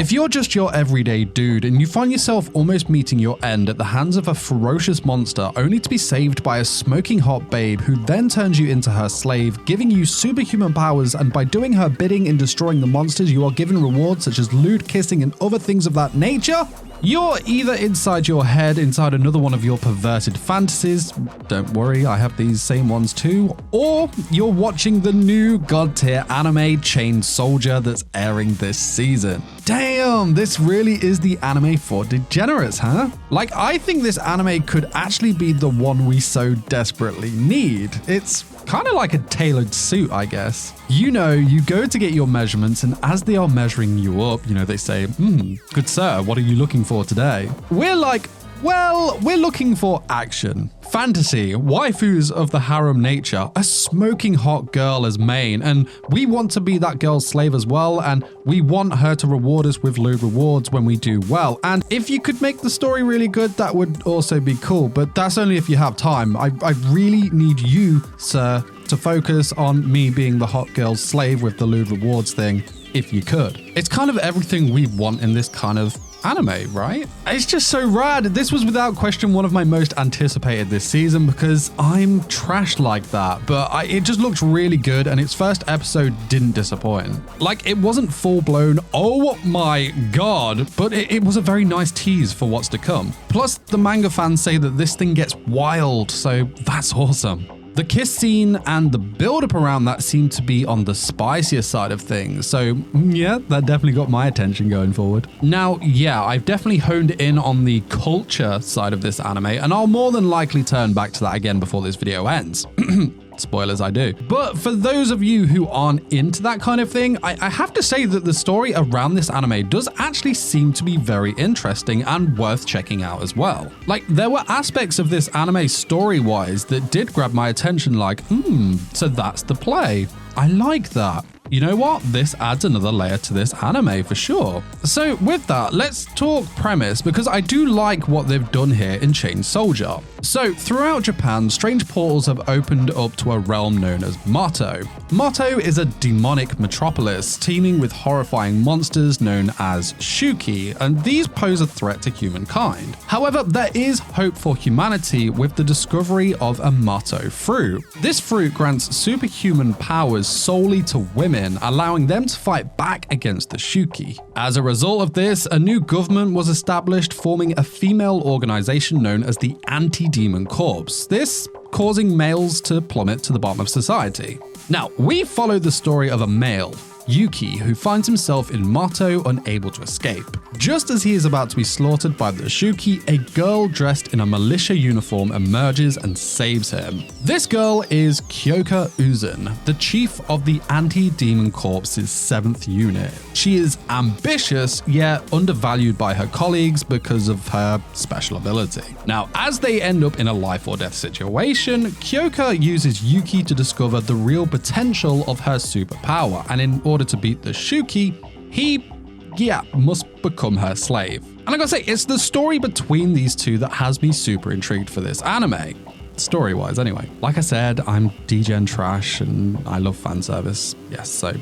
If you're just your everyday dude and you find yourself almost meeting your end at the hands of a ferocious monster only to be saved by a smoking hot babe who then turns you into her slave, giving you superhuman powers, and by doing her bidding in destroying the monsters you are given rewards such as lewd kissing and other things of that nature, you're either inside your head, inside another one of your perverted fantasies, don't worry, I have these same ones too, or you're watching the new god tier anime Chained Soldier that's airing this season. Damn, this really is the anime for degenerates, huh? Like, I think this anime could actually be the one we so desperately need. It's kind of like a tailored suit, I guess. You know, you go to get your measurements, and as they are measuring you up, they say, good sir, what are you looking for today? We're like, well, we're looking for action, fantasy, waifus of the harem nature, a smoking hot girl as main, and we want to be that girl's slave as well, and we want her to reward us with lewd rewards when we do well. And if you could make the story really good, that would also be cool, but that's only if you have time. I really need you, sir, to focus on me being the hot girl's slave with the lewd rewards thing, if you could. It's kind of everything we want in this kind of anime, right? It's just so rad. This was without question one of my most anticipated this season because I'm trash like that, but it just looked really good and its first episode didn't disappoint. Like, it wasn't full blown, oh my god, but it was a very nice tease for what's to come. Plus, the manga fans say that this thing gets wild, so that's awesome. The kiss scene and the build-up around that seemed to be on the spicier side of things, so yeah, that definitely got my attention going forward. Now, yeah, I've definitely honed in on the culture side of this anime, and I'll more than likely turn back to that again before this video ends. Spoilers, I do. But for those of you who aren't into that kind of thing, I have to say that the story around this anime does actually seem to be very interesting and worth checking out as well. Like, there were aspects of this anime story-wise that did grab my attention, like, so that's the play. I like that. You know what? This adds another layer to this anime for sure. So with that, let's talk premise, because I do like what they've done here in Chained Soldier. So throughout Japan, strange portals have opened up to a realm known as Mato. Mato is a demonic metropolis teeming with horrifying monsters known as Shuki, and these pose a threat to humankind. However, there is hope for humanity with the discovery of a Mato fruit. This fruit grants superhuman powers solely to women, allowing them to fight back against the Shuki. As a result of this, a new government was established, forming a female organization known as the Anti-Demon Corps, this causing males to plummet to the bottom of society. Now, we follow the story of a male, Yuki, who finds himself in Mato unable to escape. Just as he is about to be slaughtered by the Shuki, a girl dressed in a militia uniform emerges and saves him. This girl is Kyoka Uzun, the chief of the Anti-Demon Corps' 7th unit. She is ambitious, yet undervalued by her colleagues because of her special ability. Now, as they end up in a life or death situation, Kyoka uses Yuki to discover the real potential of her superpower, and in order to beat the Shuki, he must become her slave. And I gotta say, it's the story between these two that has me super intrigued for this anime. Story-wise, anyway. Like I said, I'm degen trash and I love fan service. Yes, so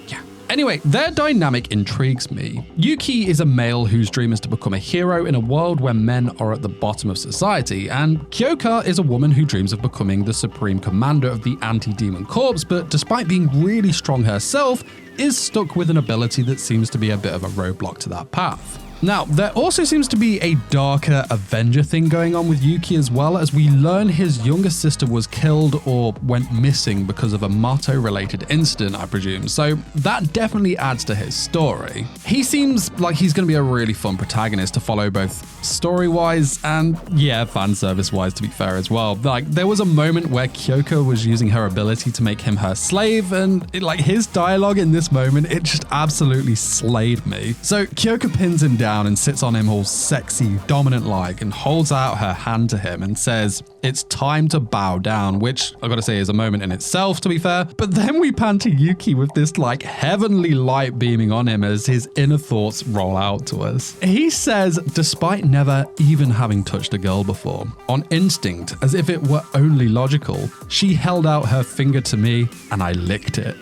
yeah. Anyway, their dynamic intrigues me. Yuki is a male whose dream is to become a hero in a world where men are at the bottom of society, and Kyoka is a woman who dreams of becoming the supreme commander of the Anti-Demon Corps, but despite being really strong herself, is stuck with an ability that seems to be a bit of a roadblock to that path. Now, there also seems to be a darker Avenger thing going on with Yuki as well, as we learn his younger sister was killed or went missing because of a Mato-related incident, I presume, so that definitely adds to his story. He seems like he's going to be a really fun protagonist to follow, both story-wise and, yeah, fan service-wise, to be fair as well. Like, there was a moment where Kyoka was using her ability to make him her slave, and his dialogue in this moment, it just absolutely slayed me. So Kyoka pins him down down and sits on him all sexy, dominant-like, and holds out her hand to him and says, "It's time to bow down," which I gotta say is a moment in itself, to be fair. But then we pan to Yuki with this like heavenly light beaming on him as his inner thoughts roll out to us. He says, despite never even having touched a girl before, on instinct, as if it were only logical, she held out her finger to me and I licked it.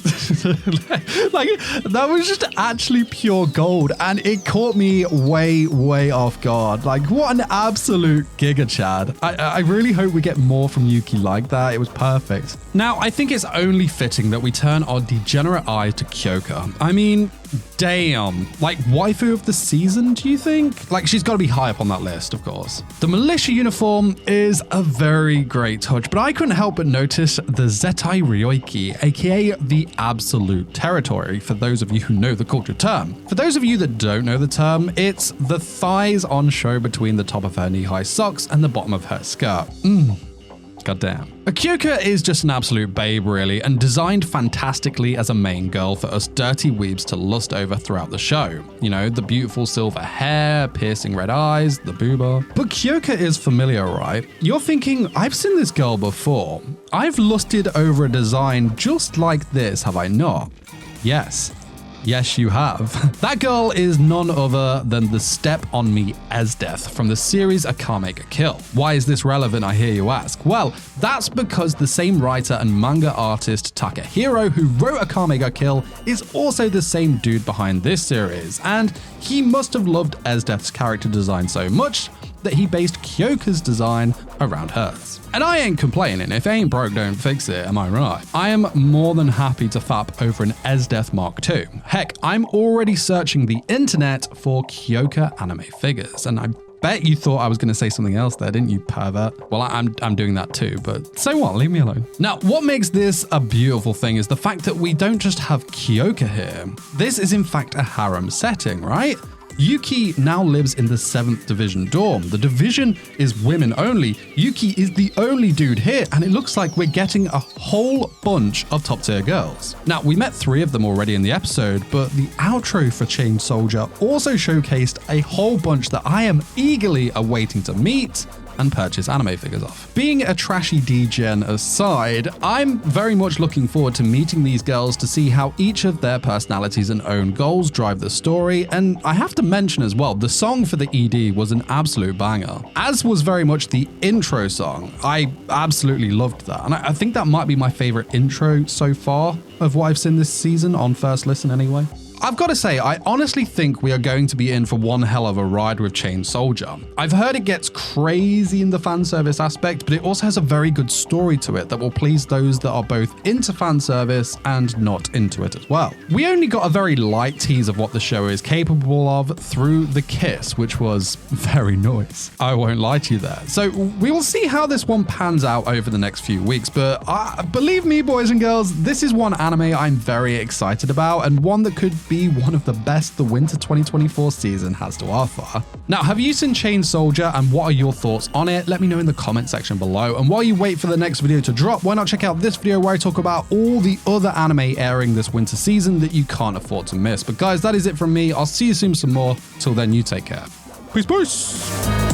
Like, that was just actually pure gold, and it caught me way off guard. Like, what an absolute giga chad. I really hope we get more from Yuki like that. It was perfect. Now, I think it's only fitting that we turn our degenerate eye to Kyoka. I mean, damn. Like, waifu of the season, do you think? Like, she's got to be high up on that list, of course. The militia uniform is a very great touch, but I couldn't help but notice the Zetai Ryoiki, aka the absolute territory, for those of you who know the culture term. For those of you that don't know the term, it's the thighs on show between the top of her knee-high socks and the bottom of her skirt. Goddamn. Kyoka is just an absolute babe, really, and designed fantastically as a main girl for us dirty weebs to lust over throughout the show. You know, the beautiful silver hair, piercing red eyes, the booba. But Kyoka is familiar, right? You're thinking, I've seen this girl before. I've lusted over a design just like this, have I not? Yes. Yes, you have. That girl is none other than the Step on Me Esdeath from the series Akame ga Kill. Why is this relevant, I hear you ask? Well, that's because the same writer and manga artist Takahiro who wrote Akame ga Kill is also the same dude behind this series, and he must have loved Esdeath's character design so much that he based Kyoka's design around hers. And I ain't complaining, if it ain't broke, don't fix it, am I right? I am more than happy to fap over an Esdeath Mark II. Heck, I'm already searching the internet for Kyoka anime figures, and I bet you thought I was going to say something else there, didn't you, pervert? Well, I'm doing that too, but so what? Leave me alone. Now, what makes this a beautiful thing is the fact that we don't just have Kyoka here. This is in fact a harem setting, right? Yuki now lives in the 7th Division dorm. The division is women only. Yuki is the only dude here, and it looks like we're getting a whole bunch of top tier girls. Now, we met 3 of them already in the episode, but the outro for Chain Soldier also showcased a whole bunch that I am eagerly awaiting to meet and purchase anime figures off. Being a trashy degen aside, I'm very much looking forward to meeting these girls to see how each of their personalities and own goals drive the story, and I have to mention as well, the song for the ED was an absolute banger, as was very much the intro song. I absolutely loved that, and I think that might be my favorite intro so far of what I've seen this season on first listen anyway. I've got to say, I honestly think we are going to be in for one hell of a ride with Chain Soldier. I've heard it gets crazy in the fan service aspect, but it also has a very good story to it that will please those that are both into fan service and not into it as well. We only got a very light tease of what the show is capable of through the kiss, which was very nice. I won't lie to you there. So we will see how this one pans out over the next few weeks, but believe me, boys and girls, this is one anime I'm very excited about, and one that could be one of the best the winter 2024 season has to offer. Now, have you seen Chain Soldier, and what are your thoughts on it? Let me know in the comment section below. And while you wait for the next video to drop, why not check out this video where I talk about all the other anime airing this winter season that you can't afford to miss. But guys, that is it from me. I'll see you soon some more. Till then, you take care. Peace.